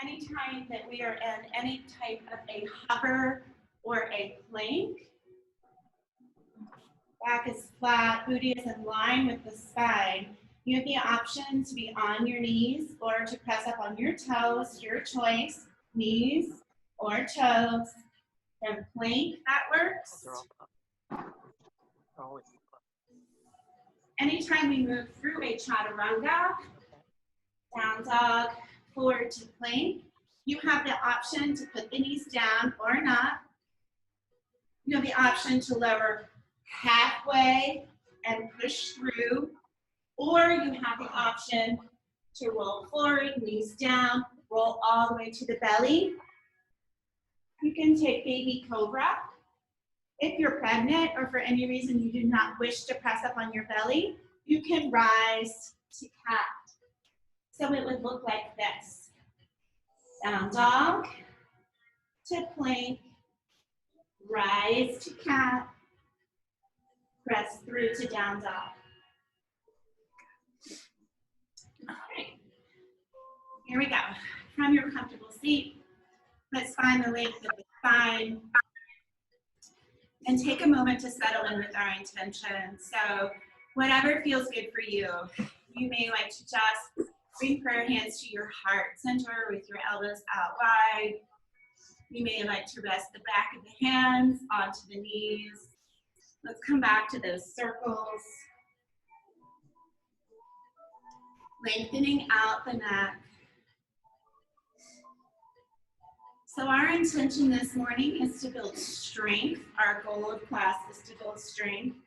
Anytime that we are in any type of a hover or a plank, back is flat, booty is in line with the spine. You have the option to be on your knees or to press up on your toes, your choice, knees or toes. From plank, that works. Anytime we move through a chaturanga, down dog, forward to plank, you have the option to put the knees down or not. You have the option to lower halfway and push through, or you have the option to roll forward, knees down, roll all the way to the belly. You can take baby cobra. If you're pregnant or for any reason you do not wish to press up on your belly, you can rise to cat. So it would look like this. Down dog to plank, rise to cat, press through to down dog. All right. Here we go. From your comfortable seat, let's find the length of the spine and take a moment to settle in with our intention. So whatever feels good for you, you may like to just bring prayer hands to your heart center with your elbows out wide. You may like to rest the back of the hands onto the knees. Let's come back to those circles. Lengthening out the neck. So our intention this morning is to build strength. Our goal of class is to build strength.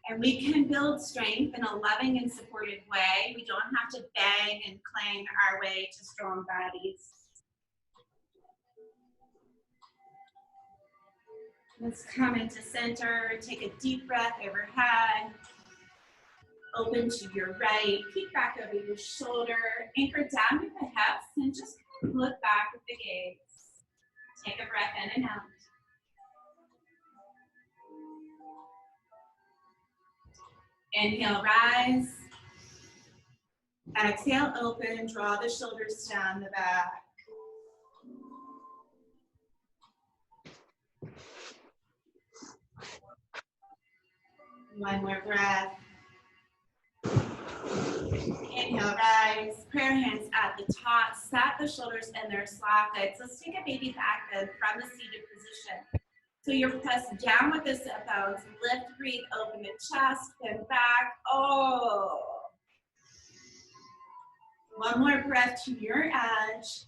And we can build strength in a loving and supportive way. We don't have to bang and clang our way to strong bodies. Let's come into center, take a deep breath overhead. Open to your right, peek back over your shoulder, anchor down with the hips, and just look back with the gaze. Take a breath in and out. Inhale, rise. Exhale, open, draw the shoulders down the back. One more breath. Inhale, rise. Prayer hands at the top. Set the shoulders in their sockets. Let's take a baby back bend from the seated position. So you're pressed down with the sit bones. Lift, breathe, open the chest, bend back. Oh. One more breath to your edge.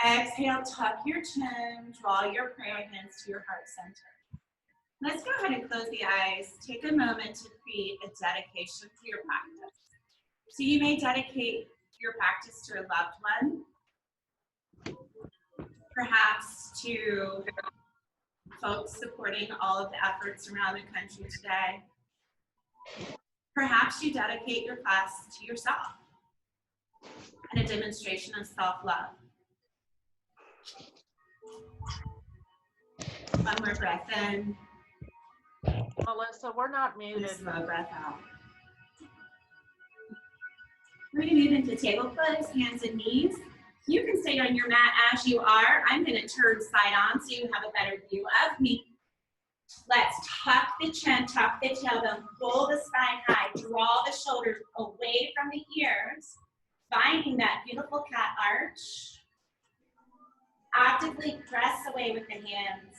Exhale, tuck your chin. Draw your prayer hands to your heart center. Let's go ahead and close the eyes. Take a moment to create a dedication to your practice. So you may dedicate your practice to a loved one, perhaps to folks supporting all of the efforts around the country today. Perhaps you dedicate your class to yourself and a demonstration of self-love. One more breath in. Melissa, we're not muted. Slow breath out. We're going to move into table pose, hands and knees. You can stay on your mat as you are. I'm going to turn side on so you have a better view of me. Let's tuck the chin, tuck the tailbone, pull the spine high, draw the shoulders away from the ears, finding that beautiful cat arch. Actively press away with the hands.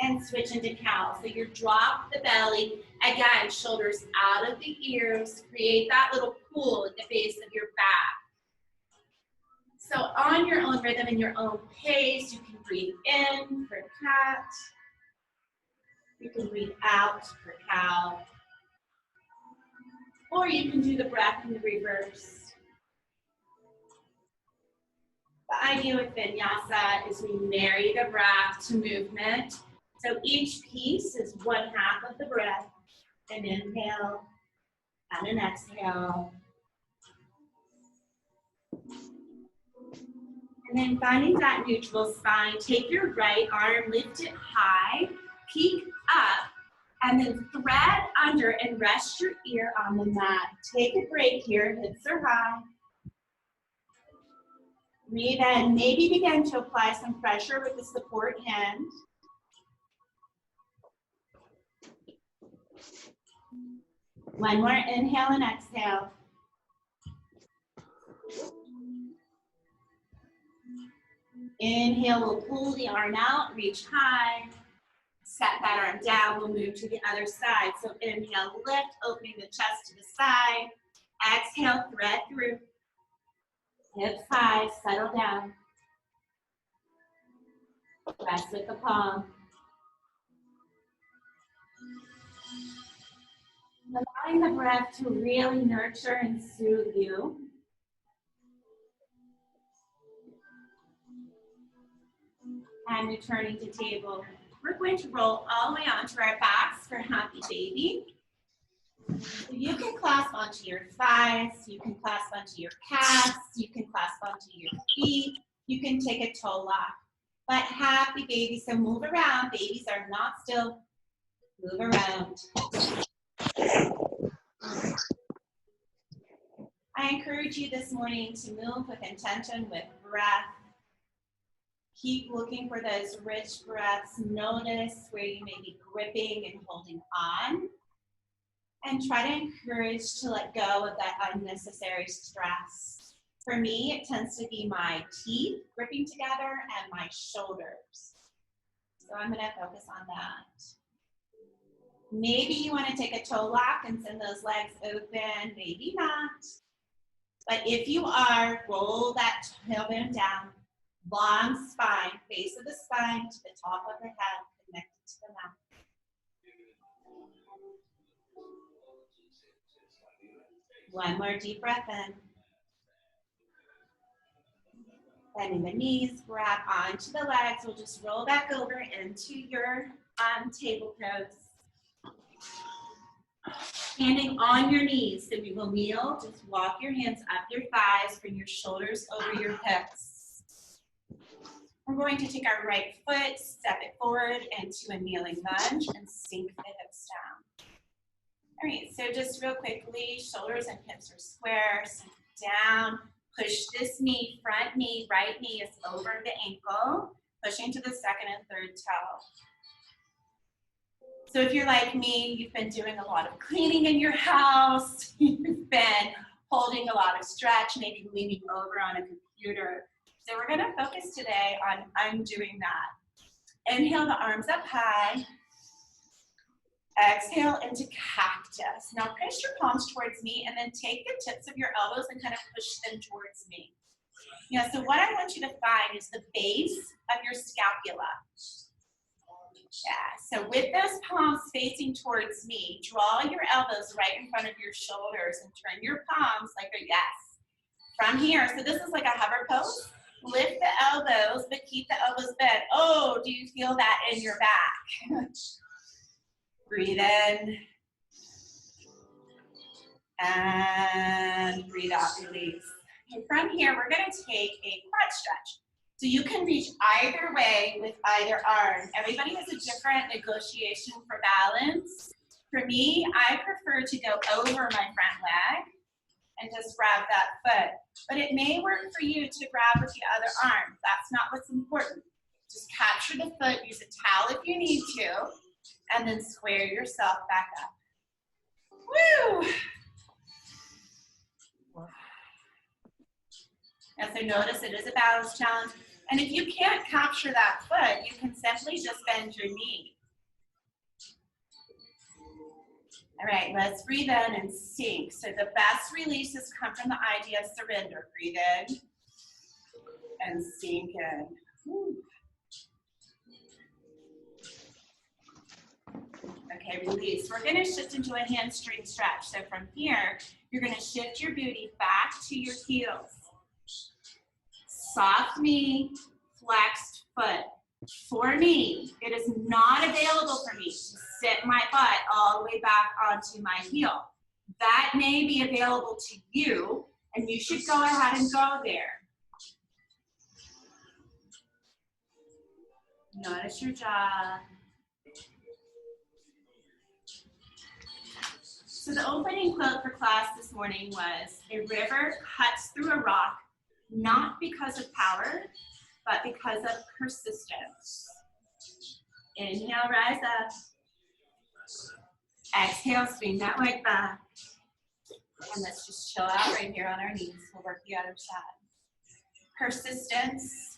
And switch into cow. So you drop the belly. Again, shoulders out of the ears. Create that little pool at the base of your back. So on your own rhythm and your own pace, you can breathe in for cat. You can breathe out for cow. Or you can do the breath in the reverse. The idea with vinyasa is we marry the breath to movement. So each piece is one half of the breath, an inhale and an exhale. And then finding that neutral spine, take your right arm, lift it high, peek up, and then thread under and rest your ear on the mat. Take a break here, hips are high. Breathe in. Maybe begin to apply some pressure with the support hand. One more inhale and exhale. Inhale, we'll pull the arm out, reach high. Set that arm down, we'll move to the other side. So inhale, lift, opening the chest to the side. Exhale, thread through. Hips high, settle down. Rest with the palm. Allowing the breath to really nurture and soothe you. And returning to table. We're going to roll all the way onto our backs for happy baby. You can clasp onto your thighs, you can clasp onto your calves, you can clasp onto your feet, you can take a toe lock. But happy baby, so move around. Babies are not still. Move around. I encourage you this morning to move with intention, with breath. Keep looking for those rich breaths. Notice where you may be gripping and holding on. And try to encourage to let go of that unnecessary stress. For me, it tends to be my teeth gripping together and my shoulders. So I'm going to focus on that. Maybe you want to take a toe lock and send those legs open. Maybe not. But if you are, roll that tailbone down. Long spine, base of the spine to the top of the head, connected to the mouth. One more deep breath in. Bending the knees, grab onto the legs. We'll just roll back over into your table pose. Standing on your knees, so we will kneel. Just walk your hands up your thighs, bring your shoulders over your hips. We're going to take our right foot, step it forward into a kneeling lunge and sink the hips down. All right, so just real quickly, shoulders and hips are square, sink down. Push this knee, front knee, right knee is over the ankle, pushing to the second and third toe. So if you're like me, you've been doing a lot of cleaning in your house, you've been holding a lot of stretch, maybe leaning over on a computer. So we're gonna focus today on undoing that. Inhale the arms up high. Exhale into cactus. Now press your palms towards me and then take the tips of your elbows and kind of push them towards me. Yeah, so what I want you to find is the base of your scapula. Yeah, so with those palms facing towards me, draw your elbows right in front of your shoulders and turn your palms like a yes. From here, so this is like a hover pose. Lift the elbows, but keep the elbows bent. Oh, do you feel that in your back? Breathe in. And breathe out, release. And from here, we're going to take a quad stretch. So you can reach either way with either arm. Everybody has a different negotiation for balance. For me, I prefer to go over my front leg and just grab that foot. But it may work for you to grab with the other arm. That's not what's important. Just capture the foot, use a towel if you need to, and then square yourself back up. Woo! And so notice it is a balance challenge. And if you can't capture that foot, you can simply just bend your knee. All right, let's breathe in and sink. So the best releases come from the idea of surrender. Breathe in and sink in. Woo. Okay, release. We're gonna shift into a hamstring stretch. So from here, you're gonna shift your booty back to your heels. Soft knee, flexed foot. For me, it is not available for me to sit my butt all the way back onto my heel. That may be available to you, and you should go ahead and go there. Notice your jaw. So the opening quote for class this morning was, "A river cuts through a rock, not because of power, but because of persistence. Inhale, rise up. Exhale, swing that leg back. And let's just chill out right here on our knees. We'll work the other side. Persistence,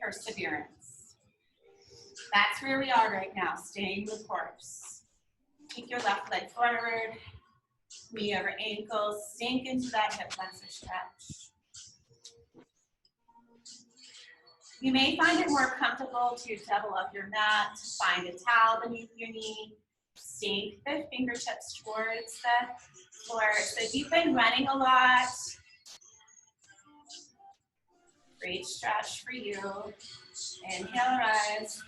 perseverance. That's where we are right now, staying the course. Keep your left leg forward, knee over ankle, sink into that hip flexor stretch. You may find it more comfortable to double up your mat, find a towel beneath your knee, sink the fingertips towards the floor. So if you've been running a lot, great stretch for you. Inhale, rise.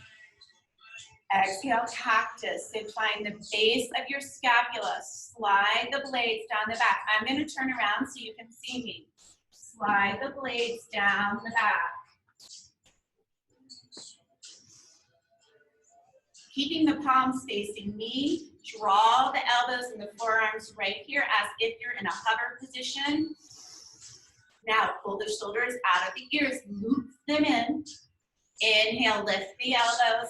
Exhale, cactus. So find the base of your scapula. Slide the blades down the back. I'm going to turn around so you can see me. Slide the blades down the back. Keeping the palms facing me. Draw the elbows and the forearms right here as if you're in a hover position. Now pull the shoulders out of the ears. Loop them in. Inhale, lift the elbows.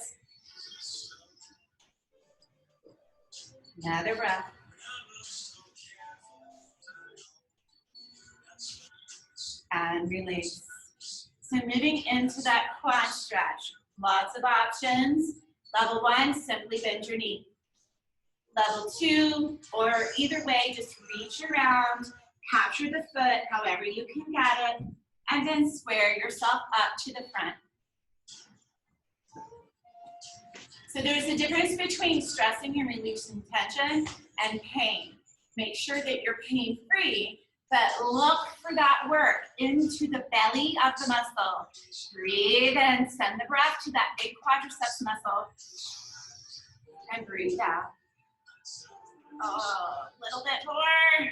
Another breath. And release. So moving into that quad stretch. Lots of options. Level 1, simply bend your knee. Level 2, or either way, just reach around, capture the foot however you can get it, and then square yourself up to the front. So there's a difference between stressing and releasing tension and pain. Make sure that you're pain-free, but look for that work into the belly of the muscle. Breathe in, send the breath to that big quadriceps muscle, and breathe out. Oh, a little bit more.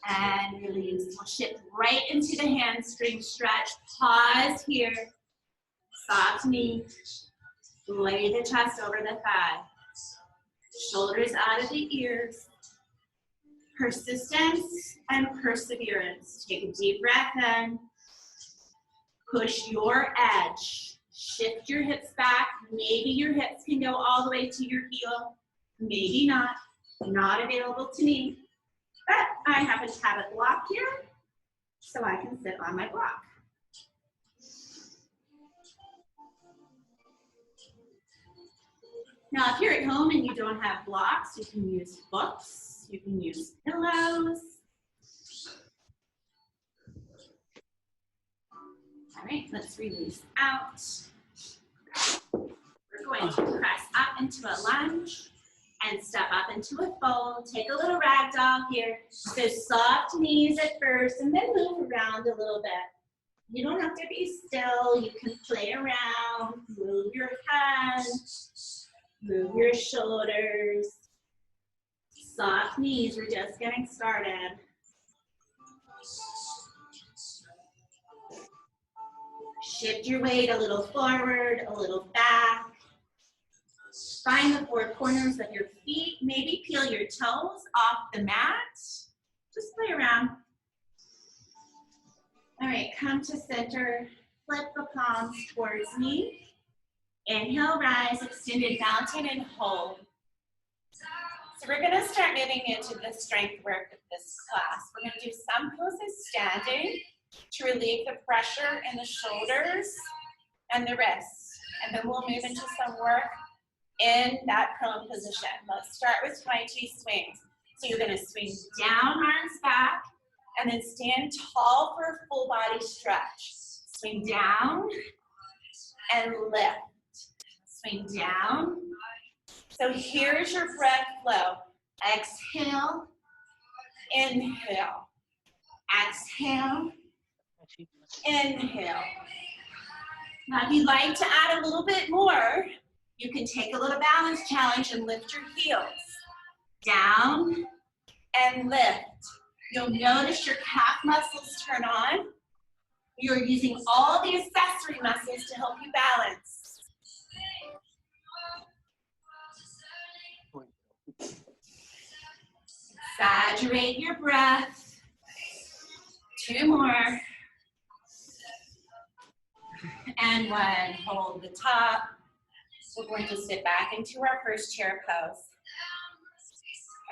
And release. We'll shift right into the hamstring stretch. Pause here. Soft knee. Lay the chest over the thigh. Shoulders out of the ears. Persistence and perseverance. Take a deep breath in. Push your edge. Shift your hips back. Maybe your hips can go all the way to your heel. Maybe not. Not available to me. But I happen to have a block here, so I can sit on my block. Now, if you're at home and you don't have blocks, you can use books, you can use pillows. All right, let's release out. We're going to press up into a lunge and step up into a fold. Take a little ragdoll here. So soft knees at first and then move around a little bit. You don't have to be still. You can play around, move your head, move your shoulders. Soft knees, we're just getting started. Shift your weight a little forward, a little back. Find the four corners of your feet. Maybe peel your toes off the mat. Just play around. All right, come to center. Flip the palms towards me. Inhale, rise, extended mountain, and hold. So we're gonna start moving into the strength work of this class. We're gonna do some poses standing to relieve the pressure in the shoulders and the wrists. And then we'll move into some work in that prone position. Let's start with Tai Chi swings. So you're gonna swing down, arms back, and then stand tall for a full body stretch. Swing down and lift. Swing down. So here's your breath flow. Exhale, inhale. Exhale, inhale. Now if you'd like to add a little bit more, you can take a little balance challenge and lift your heels. Down and lift. You'll notice your calf muscles turn on. You're using all the accessory muscles to help you balance. Exaggerate your breath. 2 more. And 1, hold the top. We're going to sit back into our first chair pose.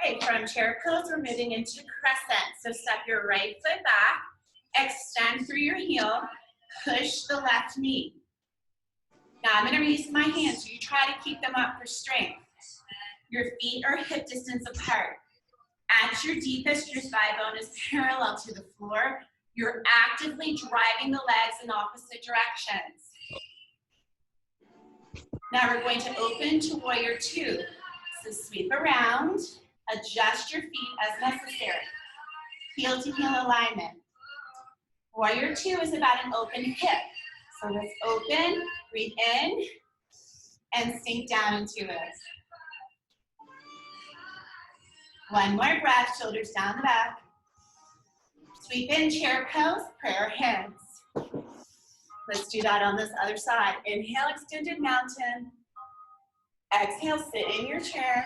Okay, from chair pose, we're moving into crescent. So step your right foot back, extend through your heel, push the left knee. Now I'm gonna use my hands, so you try to keep them up for strength. Your feet are hip distance apart. At your deepest, your thigh bone is parallel to the floor. You're actively driving the legs in opposite directions. Now we're going to open to warrior 2. So sweep around, adjust your feet as necessary. Heel to heel alignment. Warrior 2 is about an open hip. So let's open, breathe in, and sink down into it. 1 more breath, shoulders down the back. Sweep in, chair pose, prayer hands. Let's do that on this other side. Inhale, extended mountain. Exhale, sit in your chair.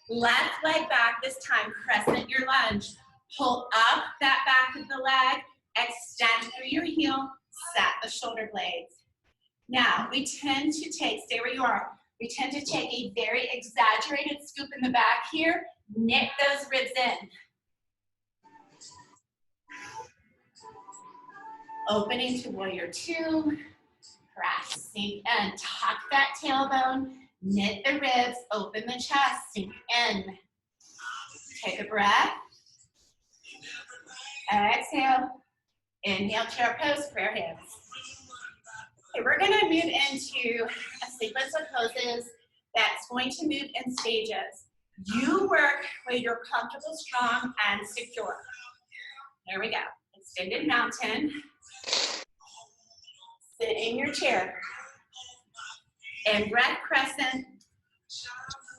Left leg back this time, crescent your lunge. Pull up that back of the leg, extend through your heel, set the shoulder blades. Now, we tend to take, stay where you are, we tend to take a very exaggerated scoop in the back here, knit those ribs in. Opening to warrior 2, press, sink in, tuck that tailbone, knit the ribs, open the chest, sink in. Take a breath. Exhale. Inhale, chair pose, prayer hands. Okay, we're gonna move into a sequence of poses that's going to move in stages. You work where you're comfortable, strong, and secure. There we go. Extended mountain. Sit in your chair. In breath, crescent.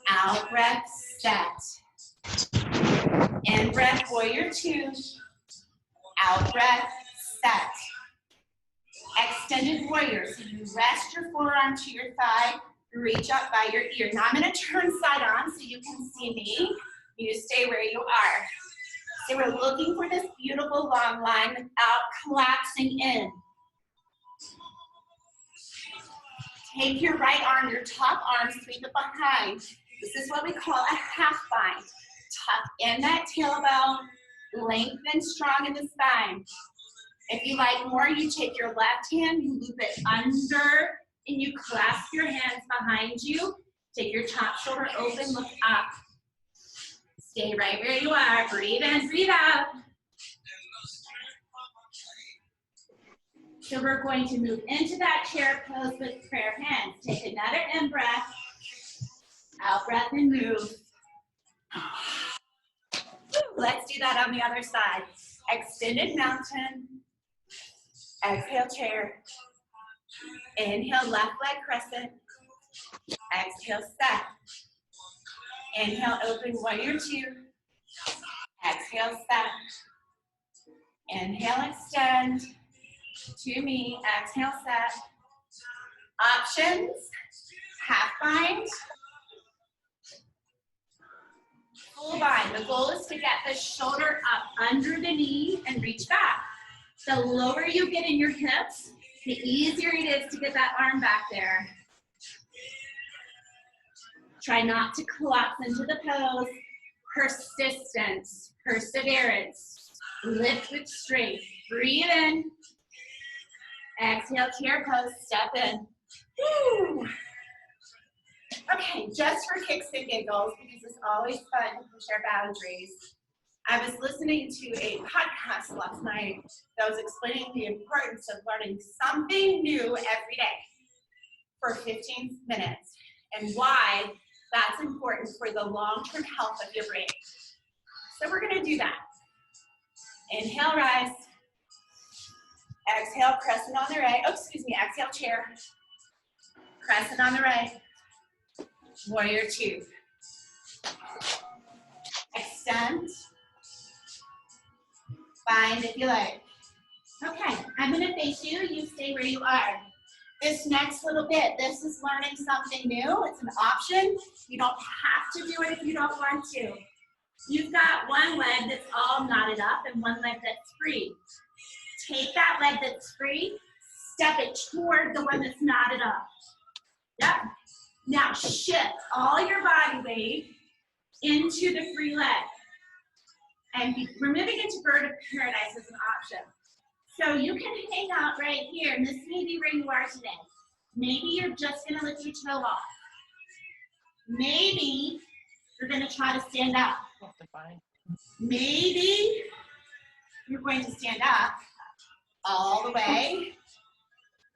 Out breath, set. In breath, warrior 2. Out breath, set. Extended warrior. So you rest your forearm to your thigh, reach up by your ear. Now I'm going to turn side on so you can see me. You stay where you are. So we're looking for this beautiful long line without collapsing in. Take your right arm, your top arm, sweep it behind. This is what we call a half bind. Tuck in that tailbone, lengthen strong in the spine. If you like more, you take your left hand, you loop it under, and you clasp your hands behind you. Take your top shoulder open, look up. Stay right where you are. Breathe in, breathe out. So we're going to move into that chair pose with prayer hands. Take another in breath. Out breath and move. Let's do that on the other side. Extended mountain. Exhale, chair. Inhale, left leg crescent. Exhale, set. Inhale, open, warrior 2. Exhale, set. Inhale, extend. To me, exhale, set. Options, half bind, full bind. The goal is to get the shoulder up under the knee and reach back. The lower you get in your hips, the easier it is to get that arm back there. Try not to collapse into the pose. Persistence, perseverance. Lift with strength. Breathe in. Exhale, chair pose, step in. Woo. Okay, just for kicks and giggles, because it's always fun to push our boundaries. I was listening to a podcast last night that was explaining the importance of learning something new every day for 15 minutes and why that's important for the long-term health of your brain. So we're gonna do that. Inhale, rise. Exhale, crescent on the right. Oh, excuse me, exhale, chair. Crescent on the right. Warrior 2. Extend. Bind if you like. Okay, I'm gonna face you. You stay where you are. This next little bit, this is learning something new. It's an option. You don't have to do it if you don't want to. You've got one leg that's all knotted up and one leg that's free. Take that leg that's free, step it toward the one that's knotted up. Yep. Now shift all your body weight into the free leg. And we're moving into bird of paradise as an option. So you can hang out right here, and this may be where you are today. Maybe you're just gonna lift your toe off. Maybe you're gonna try to stand up. Maybe you're going to stand up all the way.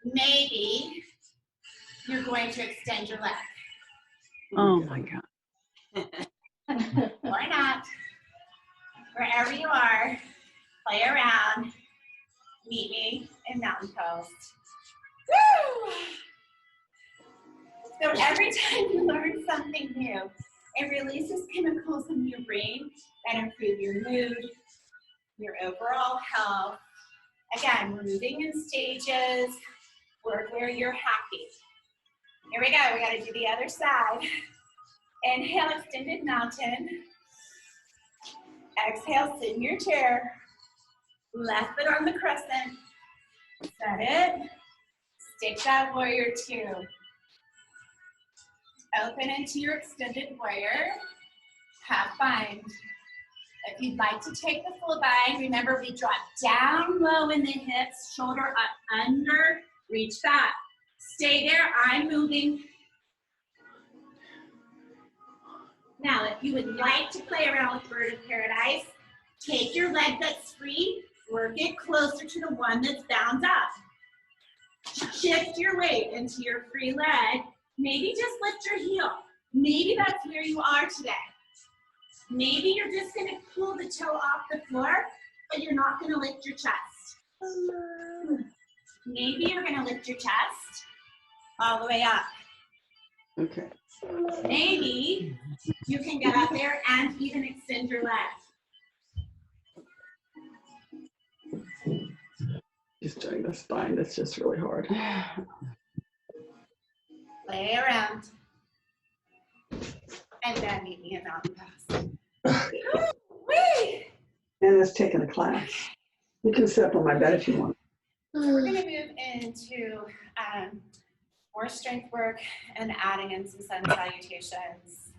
Maybe you're going to extend your leg. Oh my God. Or not. Wherever you are, play around. Meet me in Mountain Post. Woo! So every time you learn something new, it releases chemicals in your brain that improve your mood, your overall health. Again, we're moving in stages. Work where you're happy. Here we go. We got to do the other side. Inhale, extended mountain. Exhale, sit in your chair. Left foot on the crescent. Set it. Stick that warrior two. Open into your extended warrior. Half bind. If you'd like to take the full bind, remember we drop down low in the hips, shoulder up under, reach back. Stay there, I'm moving. Now, if you would like to play around with Bird of Paradise, take your leg that's free, work it closer to the one that's bound up. Shift your weight into your free leg. Maybe just lift your heel. Maybe that's where you are today. Maybe you're just gonna pull the toe off the floor, but you're not gonna lift your chest. Maybe you're gonna lift your chest all the way up. Okay. Maybe you can get up there and even extend your leg. Just doing the spine, that's just really hard. Play around. And then meet me at Mountain Pass. Whee! And it's taking a class. You can sit up on my bed if you want. We're gonna move into more strength work and adding in some sun salutations.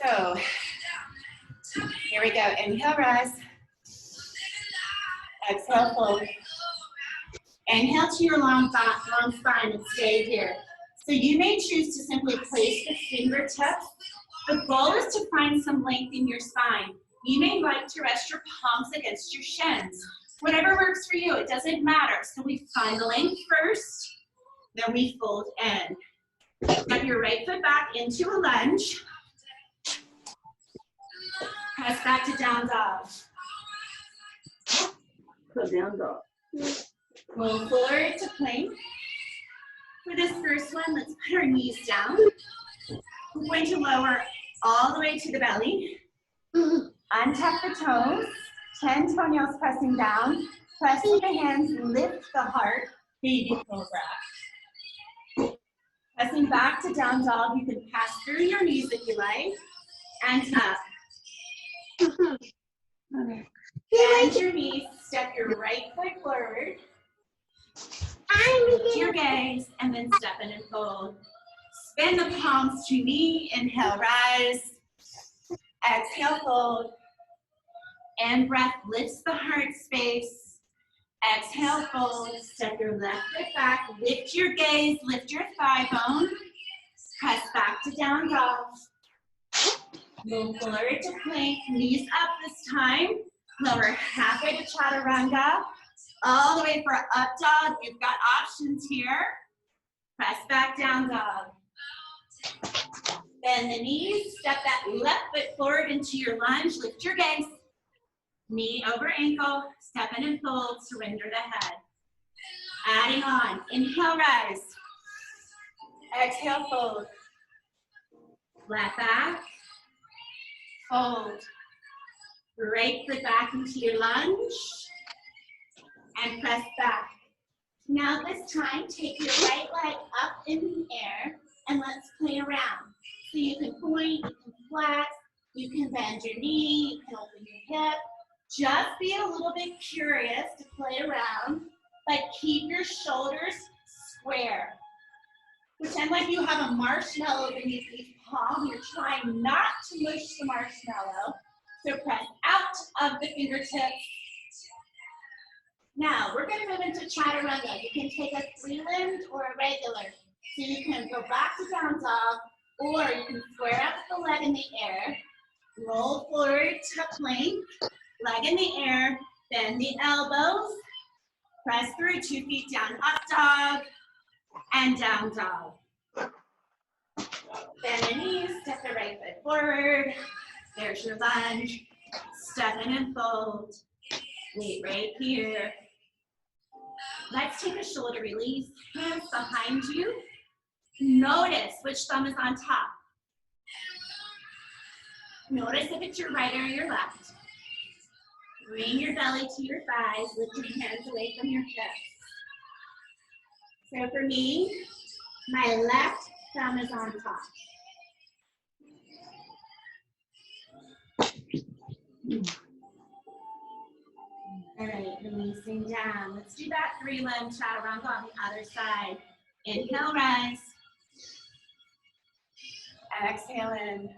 So here we go. Inhale, rise. Exhale, fold. Inhale to your long spine and stay here. So you may choose to simply place the fingertips. The goal is to find some length in your spine. You may like to rest your palms against your shins. Whatever works for you, it doesn't matter. So we find the length first, then we fold in. Step your right foot back into a lunge. Press back to down dog. Put down dog. Roll forward to plank. For this first one, let's put our knees down. We're going to lower all the way to the belly. Untuck the toes, 10 toenails pressing down. Pressing the hands, lift the heart, baby cobra. Pressing back to down dog, you can pass through your knees if you like, and up. Bend your knees, step your right foot forward. Lift your gaze, and then step in and fold. Spin the palms to knee, inhale, rise. Exhale, fold. And breath lifts the heart space. Exhale, fold. Step your left foot back. Lift your gaze, lift your thigh bone. Press back to down dog. Move forward to plank, knees up this time. Lower halfway to chaturanga. All the way for up dog. You've got options here. Press back down dog. Bend the knees, step that left foot forward into your lunge, lift your gaze. Knee over ankle, step in and fold, surrender the head. Adding on, inhale, rise. Exhale, fold. Flat back, fold. Right foot back into your lunge, and press back. Now this time, take your right leg up in the air, and let's play around. So you can point, you can flex, You can bend your knee, you can open your hip. Just be a little bit curious to play around, but keep your shoulders square. Pretend like you have a marshmallow beneath each palm. You're trying not to mush the marshmallow. So press out of the fingertips. Now, we're going to move into chaturanga. You can take a three-limbed or a regular. So you can go back to down dog, or you can square up the leg in the air, roll forward to plank, leg in the air, bend the elbows, press through 2 feet down, up dog, and down dog. Bend the knees, step the right foot forward. There's your lunge. Step in and fold. Wait right here. Let's take a shoulder release. Hands behind you. Notice which thumb is on top. Notice if it's your right or your left. Bring your belly to your thighs. Lift your hands away from your hips. So for me, my left thumb is on top. All right, releasing down. Let's do that three-limb chaturanga on the other side. Inhale, rise. Exhale in.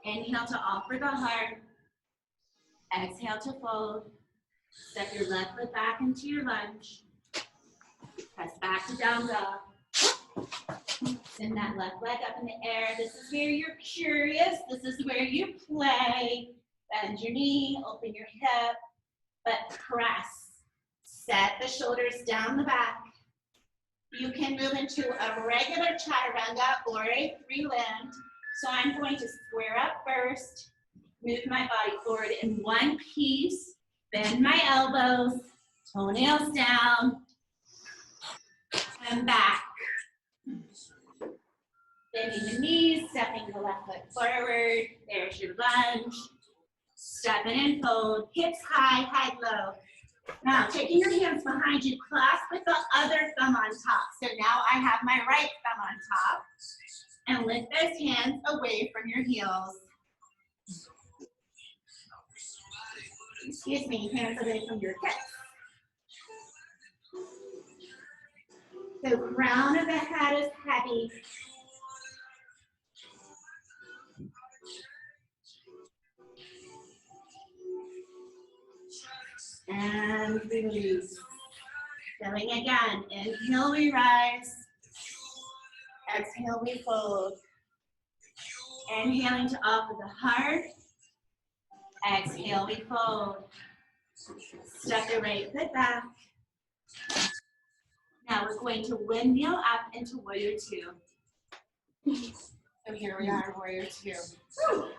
Inhale to offer the heart. Exhale to fold. Step your left foot back into your lunge. Press back to down dog. Send that left leg up in the air. This is where you're curious. This is where you play. Bend your knee, open your hip, but press. Set the shoulders down the back. You can move into a regular chaturanga or a three-limbed. So I'm going to square up first, move my body forward in one piece, bend my elbows, toenails down, and back. Bending the knees, stepping the left foot forward. There's your lunge. Step in and fold, hips high, head low. Now, taking your hands behind you, clasp with the other thumb on top. So now I have my right thumb on top. And lift those hands away from your heels. Excuse me, hands away from your hips. The crown of the head is heavy. And release. Going again. Inhale, we rise. Exhale, we fold. Inhaling to offer the heart. Exhale, we fold. Step your right foot back. Now we're going to windmill up into warrior two. So here we are, warrior two. Woo.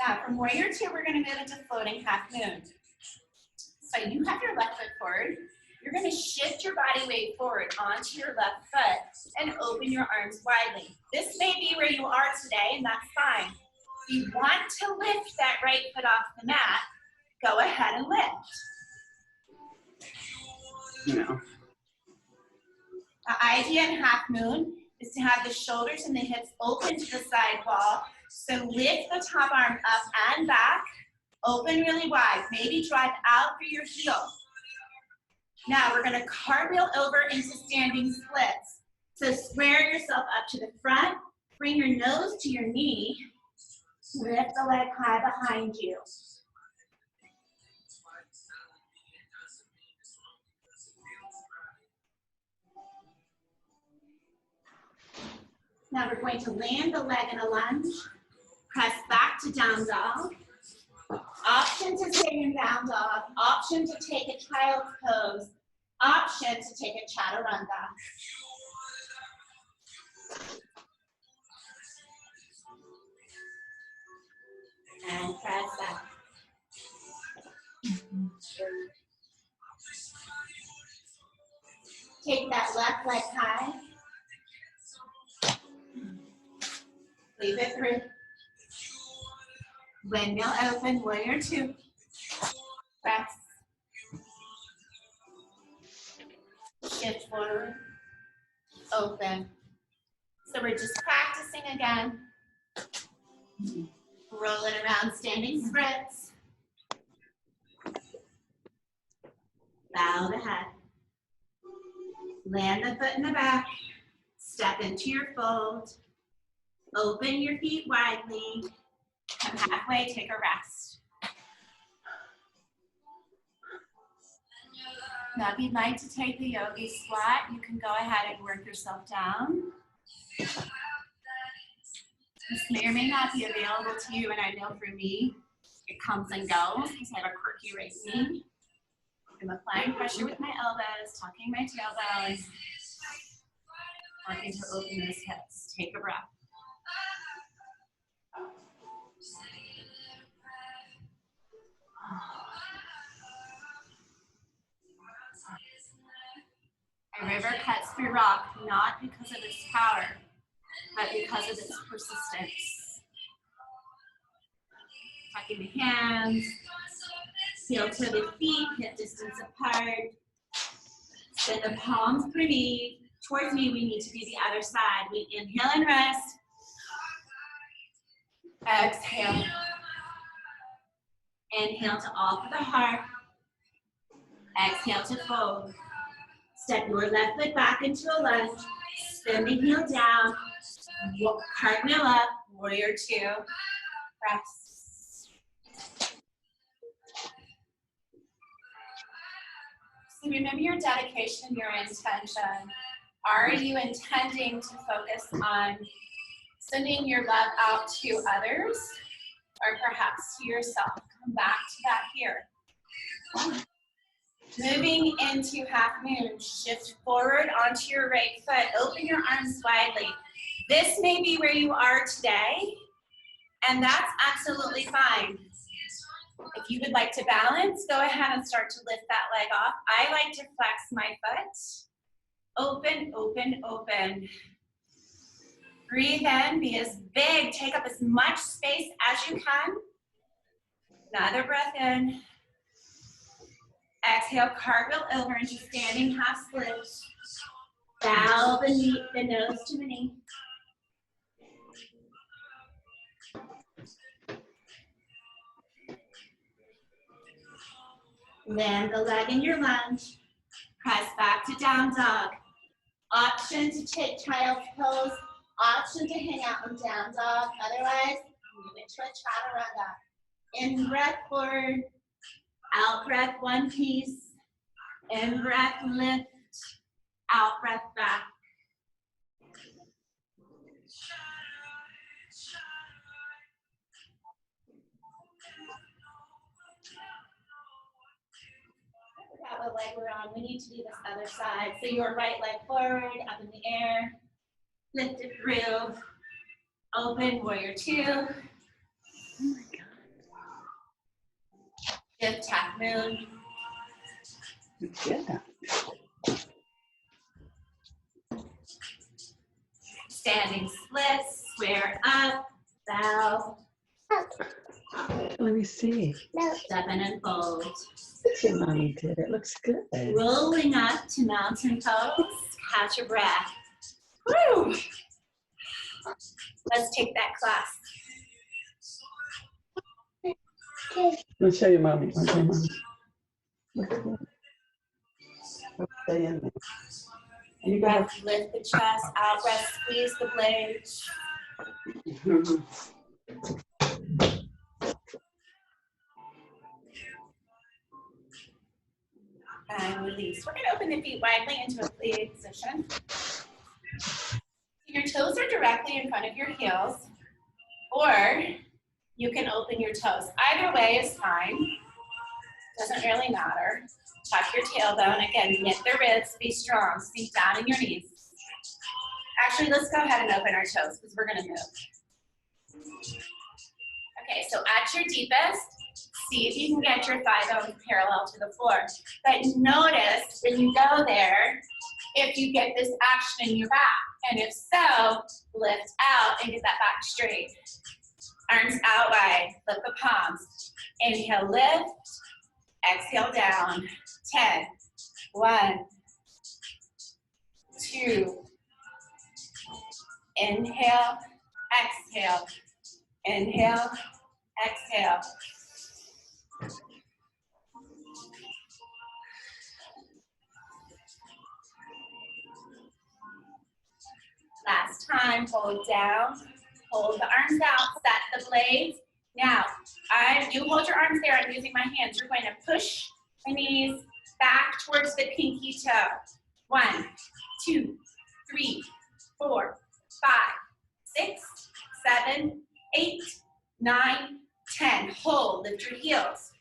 Now from warrior two, we're going to move into floating half moon. So you have your left foot forward. You're going to shift your body weight forward onto your left foot and open your arms widely. This may be where you are today, and that's fine. If you want to lift that right foot off the mat, go ahead and lift. No. The idea in half moon is to have the shoulders and the hips open to the side wall. So lift the top arm up and back, open really wide. Maybe drive out through your heel. Now we're going to cartwheel over into standing splits. So square yourself up to the front, bring your nose to your knee, lift the leg high behind you. Now we're going to land the leg in a lunge, press back to down dog. Option to stay in down dog, option to take a child's pose, option to take a chaturanga. And press back. Take that left leg high. Leave it through. Windmill open, warrior two. Press. Shift forward. Open. So we're just practicing again. Roll it around, standing spritz. Bow the head. Land the foot in the back. Step into your fold. Open your feet widely. Come halfway, take a rest. Now, if you'd like to take the yogi squat, you can go ahead and work yourself down. This may or may not be available to you, and I know for me, it comes and goes because I have a quirky right knee. I'm applying pressure with my elbows, tucking my tailbone, working to open those hips. Take a breath. A river cuts through rock not because of its power, but because of its persistence. Tucking the hands, heel to the feet, hip distance apart. Send the palms towards me. We need to do the other side. We inhale and rest. Exhale. Inhale to offer the heart. Exhale to fold. Step your left foot back into a lunge. Spin the heel down. Cartwheel up. Warrior two. Press. So remember your dedication, your intention. Are you intending to focus on sending your love out to others or perhaps to yourself? Come back to that here. Moving into half moon, shift forward onto your right foot. Open your arms widely. This may be where you are today, and that's absolutely fine. If you would like to balance, go ahead and start to lift that leg off. I like to flex my foot. Open, open, open. Breathe in, be as big, take up as much space as you can. Another breath in. Exhale, cartwheel over into standing half split. Bow the nose to the knee. Land the leg in your lunge. Press back to down dog. Option to take child's pose. Option to hang out in down dog. Otherwise, move into a chaturanga. In breath forward. Out breath one piece. In breath lift. Out breath back. I forgot what leg we're on. We need to do this other side. So your right leg forward, up in the air. Lift it through. Open, warrior two. Oh my God. Shift half moon. Yeah. Standing split, square up, bow. Let me see. Step in and fold. That's what mommy did. It looks good. Rolling up to mountain pose. Catch your breath. Woo! Let's take that class. Let me show you mommy. Okay, mommy. Looks good. Stay in there. You guys. Breath, lift the chest, out breath, squeeze the blades. And release. We're going to open the feet widely into a plie position. Your toes are directly in front of your heels, or you can open your toes. Either way is fine. Doesn't really matter. Tuck your tailbone. Again, knit the ribs, be strong. Sink down in your knees. Actually, let's go ahead and open our toes because we're going to move. Okay, so at your deepest, see if you can get your thigh bones parallel to the floor. But notice when you go there, if you get this action in your back. And if so, lift out and get that back straight. Arms out wide, lift the palms. Inhale, lift. Exhale, down. 10. 1, 2. Inhale, exhale. Inhale, exhale. Last time, hold down, hold the arms out, set the blades. Now, you hold your arms there, I'm using my hands. You're going to push the knees back towards the pinky toe. 1, 2, 3, 4, 5, 6, 7, 8, 9, 10. Hold, lift your heels.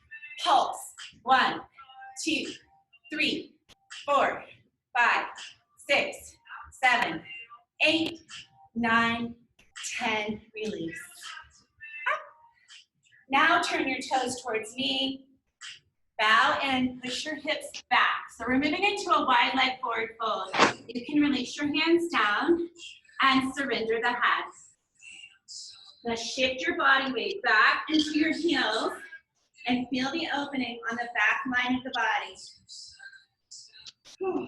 Pulse. 1, 2, 3, 4, 5, 6, 7, 8, 9, 10. Release. Now turn your toes towards me. Bow and push your hips back. So we're moving into a wide leg forward fold. You can release your hands down and surrender the head. Now shift your body weight back into your heels and feel the opening on the back line of the body. Whew.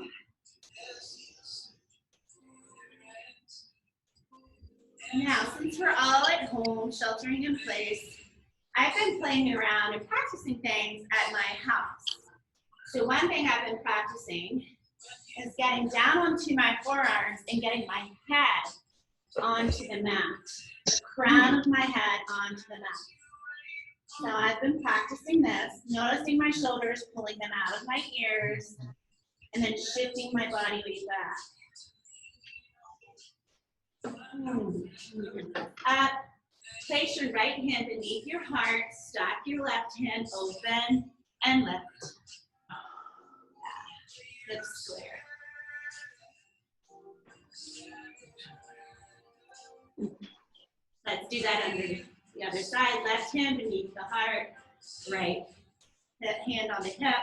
Now, since we're all at home, sheltering in place, I've been playing around and practicing things at my house. So one thing I've been practicing is getting down onto my forearms and getting my head onto the mat, the crown of my head onto the mat. So I've been practicing this, noticing my shoulders, pulling them out of my ears, and then shifting my body weight back. Up. Place your right hand beneath your heart, stack your left hand open, and lift. Lift square. Let's do that under the other side. Left hand beneath the heart, right hand on the hip.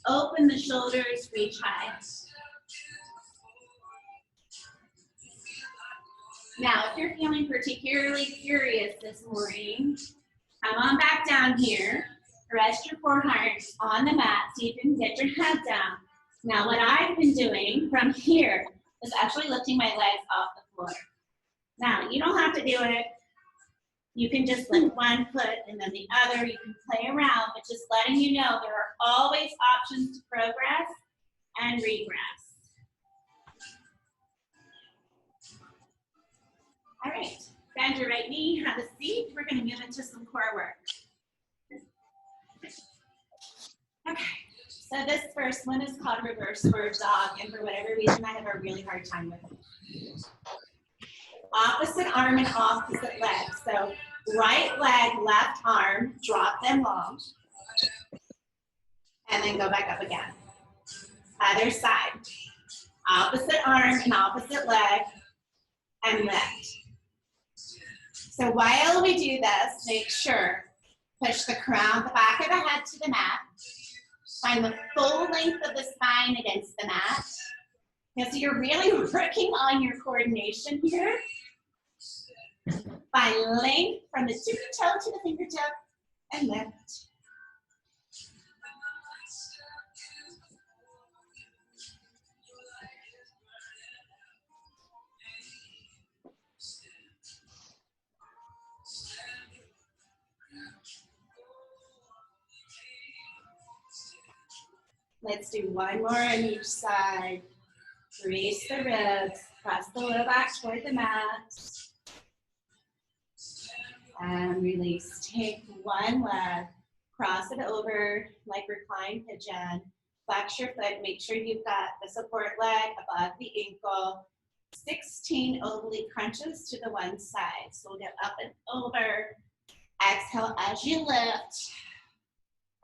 Open the shoulders, reach high. Now, if you're feeling particularly curious this morning, come on back down here. Rest your forearms on the mat so you can get your head down. Now, what I've been doing from here is actually lifting my legs off the floor. Now, you don't have to do it. You can just lift one foot and then the other. You can play around, but just letting you know there are always options to progress and regress. All right, bend your right knee, have a seat. We're going to move into some core work. Okay, so this first one is called reverse bird dog, and for whatever reason, I have a really hard time with it. Opposite arm and opposite leg. So right leg, left arm, drop them long, and then go back up again. Other side. Opposite arm and opposite leg, and lift. So while we do this, make sure, push the crown, the back of the head to the mat. Find the full length of the spine against the mat. Now, so you're really working on your coordination here. Find length from the tippy toe to the fingertip and lift. Let's do one more on each side. Brace the ribs, press the low back toward the mat. And release. Take one leg, cross it over like reclined pigeon. Flex your foot, make sure you've got the support leg above the ankle. 16 oblique crunches to the one side. So we'll get up and over. Exhale as you lift.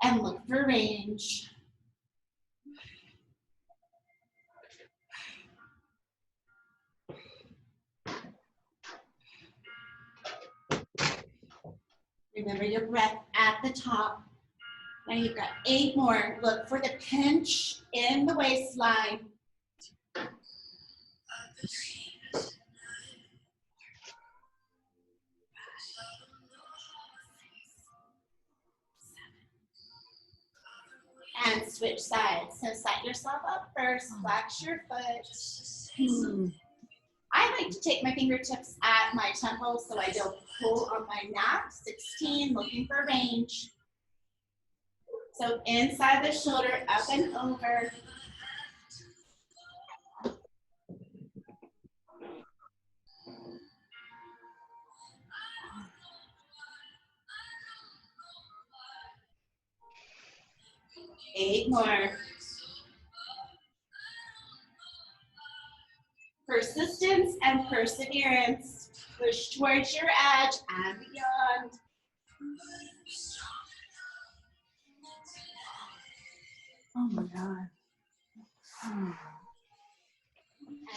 And look for range. Remember your breath at the top. Now you've got 8 more. Look for the pinch in the waistline. And switch sides. So set yourself up first. Flex your foot. I like to take my fingertips at my temples so I don't pull on my neck. 16, looking for range. So inside the shoulder, up and over. Eight more. Persistence and perseverance. Push towards your edge and beyond. Oh my God. And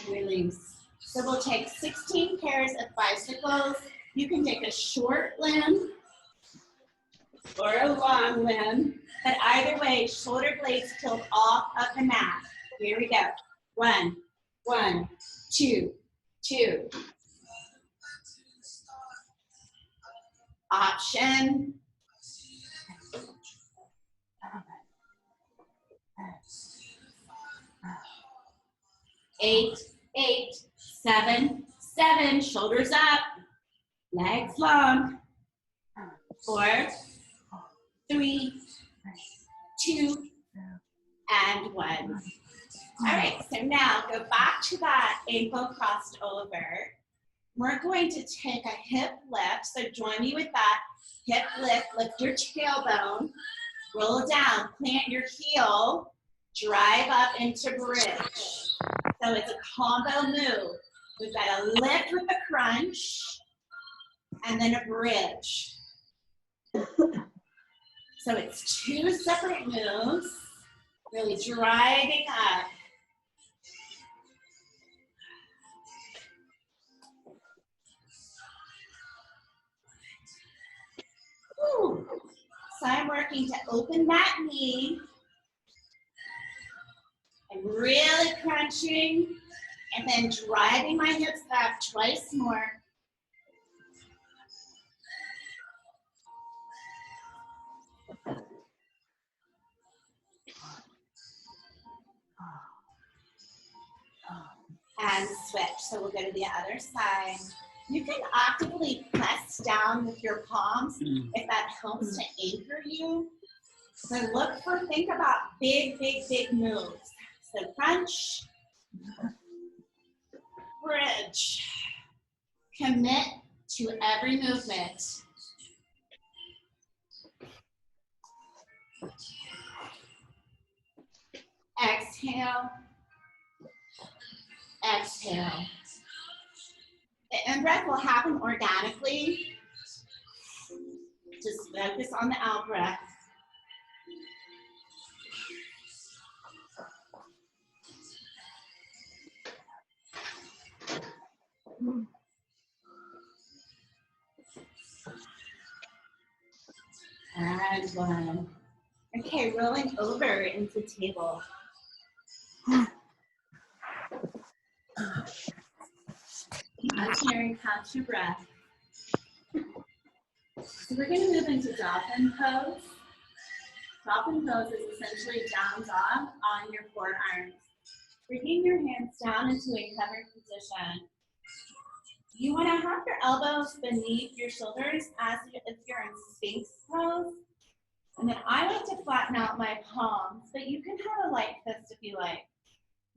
release. So we'll take 16 pairs of bicycles. You can take a short limb or a long limb, but either way, shoulder blades tilt off of the mat. Here we go. 1, 1, 2, 2. Option. Eight, 8, 7, 7. Shoulders up. Legs long. 4, 3, 2, and 1. All right, so now go back to that ankle crossed over. We're going to take a hip lift. So join me with that hip lift. Lift your tailbone. Roll down. Plant your heel. Drive up into bridge. So it's a combo move. We've got a lift with a crunch and then a bridge. So it's 2 separate moves, really driving up. Ooh. So I'm working to open that knee. I'm really crunching and then driving my hips back twice more. And switch. So we'll go to the other side. You can actively press down with your palms if that helps to anchor you. So think about big, big, big moves. So crunch, bridge. Commit to every movement. Exhale. Exhale. The in-breath will happen organically. Just focus on the out-breath. And 1. Okay, rolling over into table. Sharing, catch your breath. So we're going to move into dolphin pose. Dolphin pose is essentially down dog on your forearms. Bringing your hands down into a covered position. You want to have your elbows beneath your shoulders as if you're in Sphinx pose. And then I like to flatten out my palms, but you can have a light fist if you like.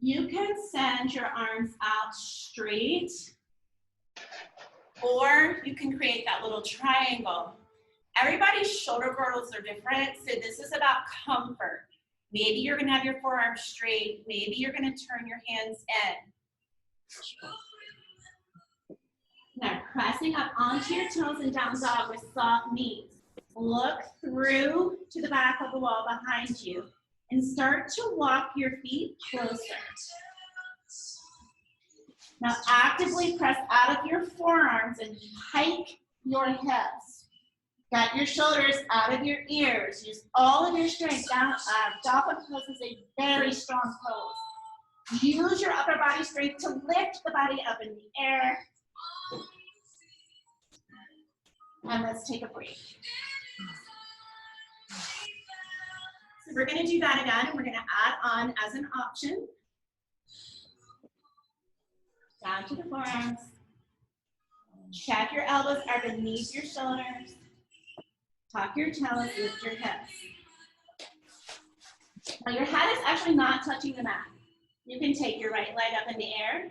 You can send your arms out straight, or you can create that little triangle. Everybody's shoulder girdles are different, so this is about comfort. Maybe you're gonna have your forearms straight, maybe you're gonna turn your hands in. Now pressing up onto your toes and down dog with soft knees. Look through to the back of the wall behind you and start to walk your feet closer. Now actively press out of your forearms and hike your hips. Got your shoulders out of your ears. Use all of your strength. Dolphin pose is a very strong pose. Use your upper body strength to lift the body up in the air. And let's take a break. So we're going to do that again, and we're going to add on as an option. down to the forearms. Check your elbows are beneath your shoulders. Tuck your toes, lift your hips. Now your head is actually not touching the mat. You can take your right leg up in the air.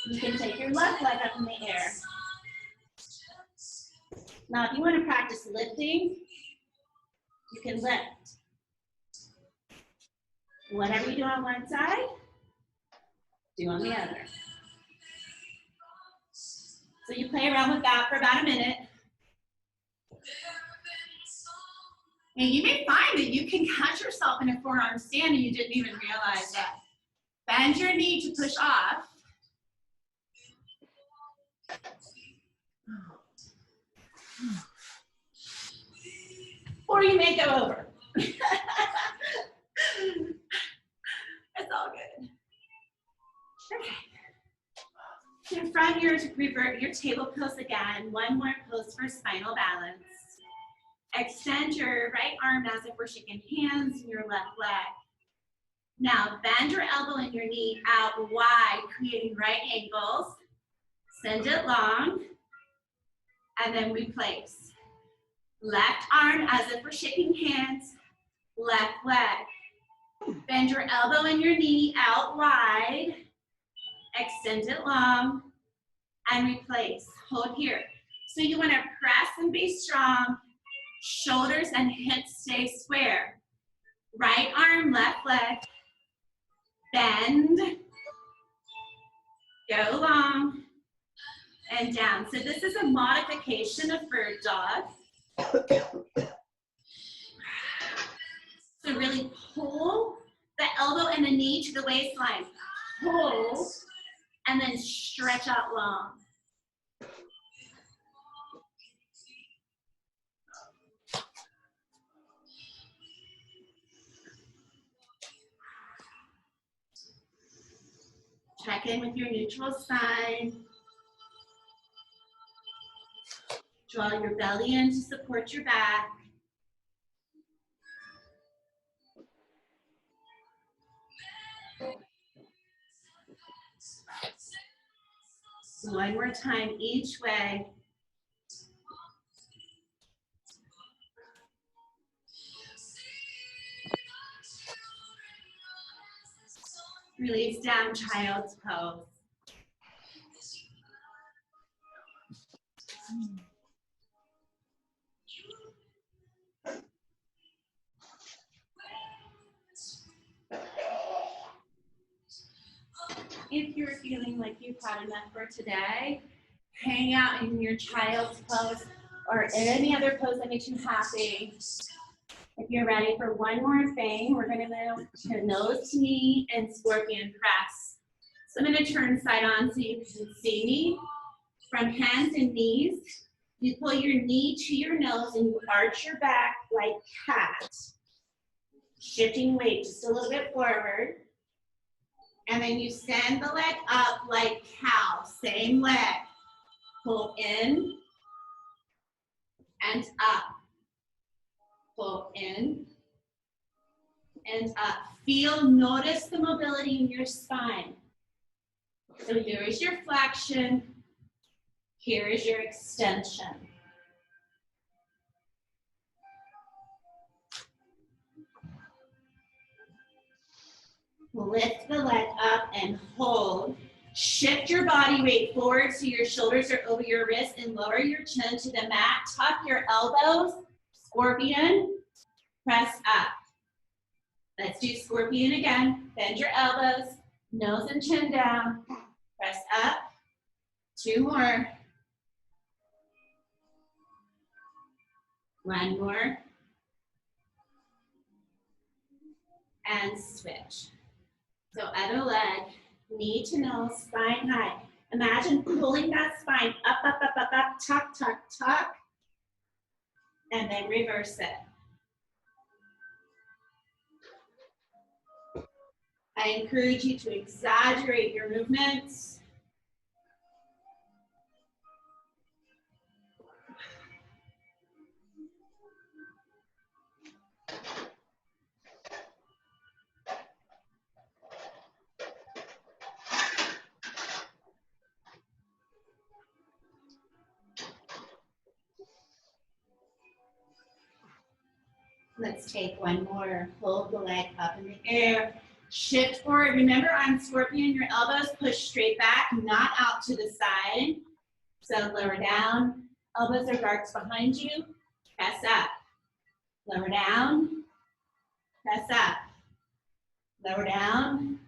You can take your left leg up in the air. Now, if you want to practice lifting, you can lift. Whatever you do on one side, do on the other. So you play around with that for about a minute. And you may find that you can catch yourself in a forearm stand and you didn't even realize that. Bend your knee to push off. Or you may go over. It's all good. Okay. In front, revert your table pose again. One more pose for spinal balance. Extend your right arm as if we're shaking hands in your left leg. Now bend your elbow and your knee out wide, creating right angles. Send it long, and then replace. Left arm as if we're shaking hands, left leg. Bend your elbow and your knee out wide, extend it long, and replace. Hold here. So you want to press and be strong. Shoulders and hips stay square. Right arm, left leg. Bend. Go long. And down. So this is a modification of bird dog. So really pull the elbow and the knee to the waistline. Pull. And then stretch out long. Check in with your neutral spine. Draw your belly in to support your back. One more time each way. Release down, child's pose. If you're feeling like you've had enough for today, hang out in your child's pose or any other pose that makes you happy. If you're ready for one more thing, we're going to move to nose to knee and scorpion press. So I'm going to turn side on so you can see me. From hands and knees, you pull your knee to your nose and you arch your back like cat. Shifting weight just a little bit forward. And then you send the leg up like cow, same leg. Pull in and up. Pull in and up. Feel, notice the mobility in your spine. So here is your flexion. Here is your extension. Lift the leg up and hold. Shift your body weight forward so your shoulders are over your wrists and lower your chin to the mat. Tuck your elbows. Scorpion. Press up. Let's do scorpion again. Bend your elbows. Nose and chin down. Press up. Two more. One more. And switch. So other leg, knee to nose, spine high. Imagine pulling that spine up, up, up, up, up, tuck, tuck, tuck. And then reverse it. I encourage you to exaggerate your movements. Let's take one more. Hold the leg up in the air. Shift forward. Remember on Scorpion, your elbows push straight back, not out to the side. So lower down. Elbows are darts behind you. Press up. Lower down. Press up. Lower down.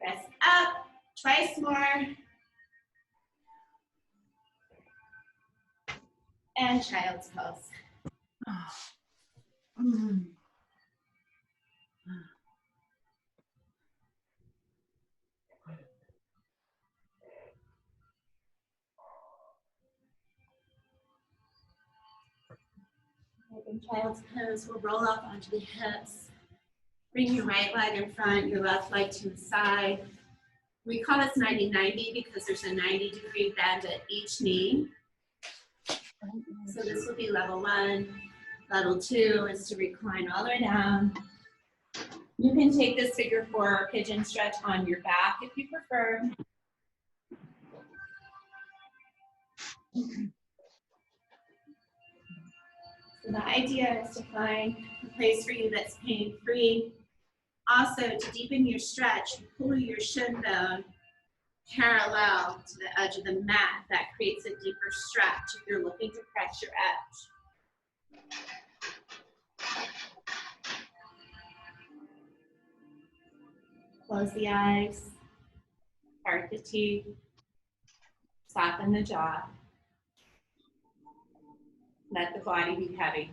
Press up. Twice more. And child's pose. In child's pose, we'll roll up onto the hips. Bring your right leg in front, your left leg to the side. We call this 90-90 because there's a 90-degree bend at each knee. So this will be level 1. Level 2 is to recline all the way down. You can take this figure 4 pigeon stretch on your back if you prefer. So the idea is to find a place for you that's pain-free. Also, to deepen your stretch, pull your shin bone parallel to the edge of the mat. That creates a deeper stretch if you're looking to press your edge. Close the eyes, part the teeth, soften the jaw. Let the body be heavy.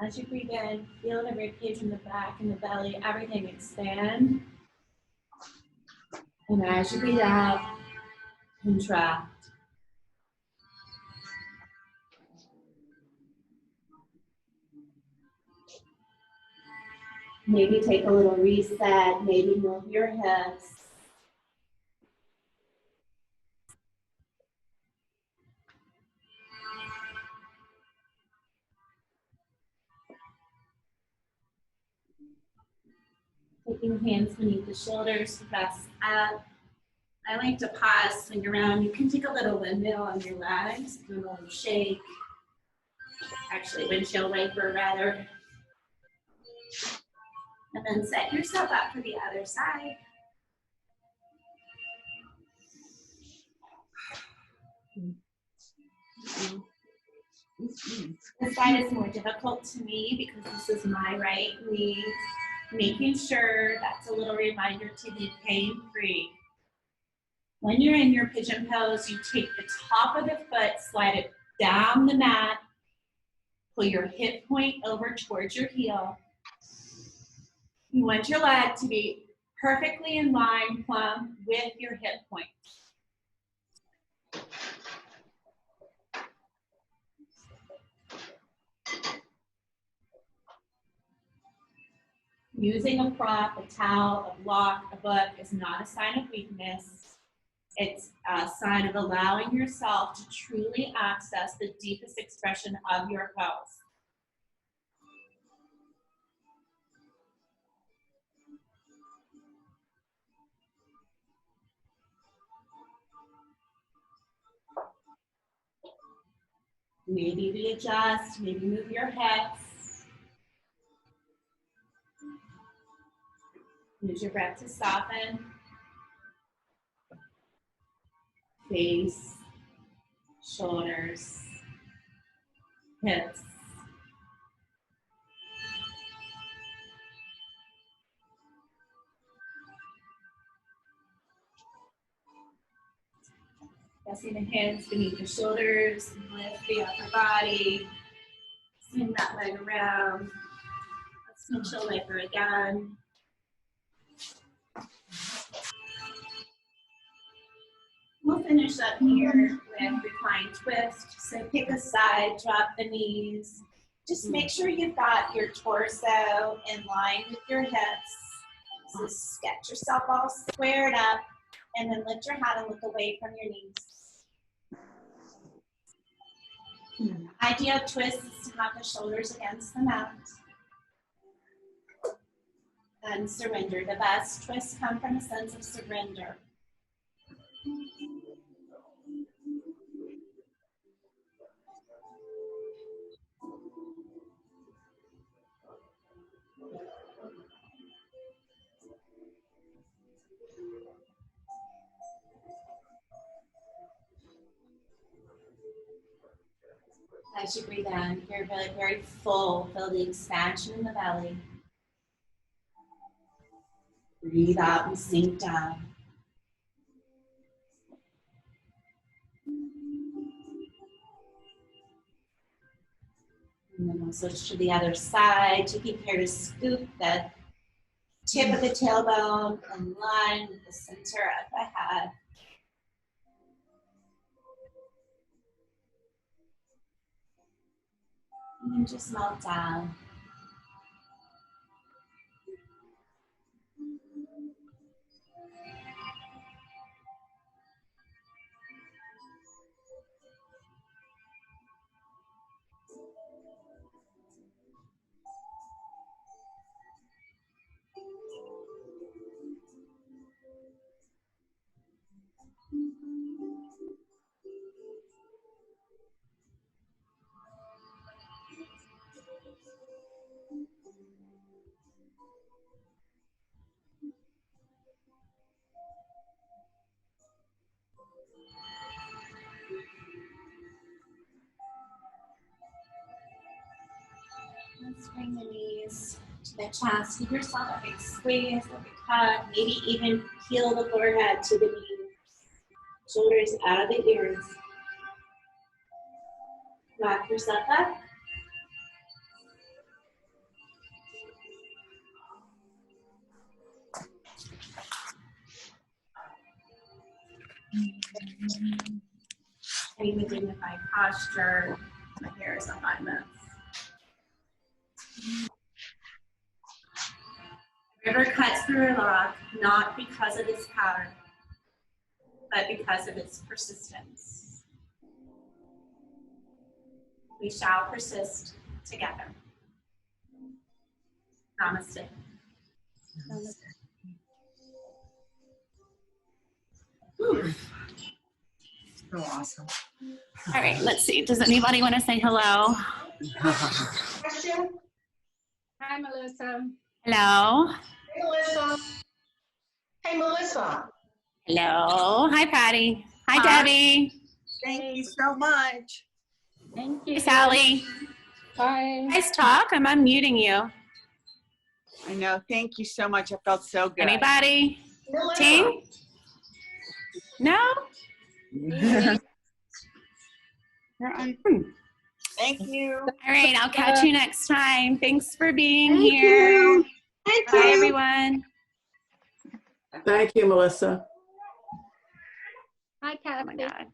As you breathe in, feel the ribcage in the back and the belly, everything expand. And as you breathe out, contract. Maybe take a little reset, maybe move your hips. Taking hands beneath the shoulders, press up. I like to pause, swing around. You can take a little windmill on your legs, do a little shake. Actually, windshield wiper rather. And then set yourself up for the other side. This side is more difficult to me because this is my right knee. Making sure that's a little reminder to be pain-free. When you're in your pigeon pose, you take the top of the foot, slide it down the mat, pull your hip point over towards your heel. You want your leg to be perfectly in line, plumb, with your hip point. Using a prop, a towel, a block, a book is not a sign of weakness. It's a sign of allowing yourself to truly access the deepest expression of your pose. Maybe readjust, maybe move your hips. Use your breath to soften. Face, shoulders, hips. Pressing the hands beneath the shoulders, lift the upper body, swing that leg around. Let's windshield wiper again. We'll finish up here with reclined twist. So pick a side, drop the knees. Just make sure you've got your torso in line with your hips. So get yourself all squared up and then lift your head and look away from your knees. Ideal twist is to have the shoulders against the mat. And surrender. The best twists come from a sense of surrender. As you breathe in, you're really very full. Feel the expansion in the belly. Breathe out and sink down. And then we'll switch to the other side. Taking care to scoop the tip of the tailbone in line with the center of the head. And then just melt down. Let's bring the knees to the chest. Give yourself a big squeeze, a big hug. Maybe even peel the forehead to the knees. Shoulders out of the ears. Rock yourself up. Having a dignified posture. My hair is up on this. The river cuts through a rock, not because of its power, but because of its persistence. We shall persist together. Namaste. So awesome. All right, let's see. Does anybody want to say hello? Question? Hi, Melissa. Hello. Hey, Melissa. Hey, Melissa. Hello. Hi, Patty. Hi, Hi. Debbie. Thank you so much. Thank Hey, you. Sally. Bye. Guys, talk. I'm unmuting you. I know. Thank you so much. I felt so good. Anybody? Melissa. Ting? No? Thank you. All right, I'll catch you next time. Thanks for being Thank here. you. Thank Bye, you. everyone. Thank you, Melissa. Hi, Oh my Kathy. God.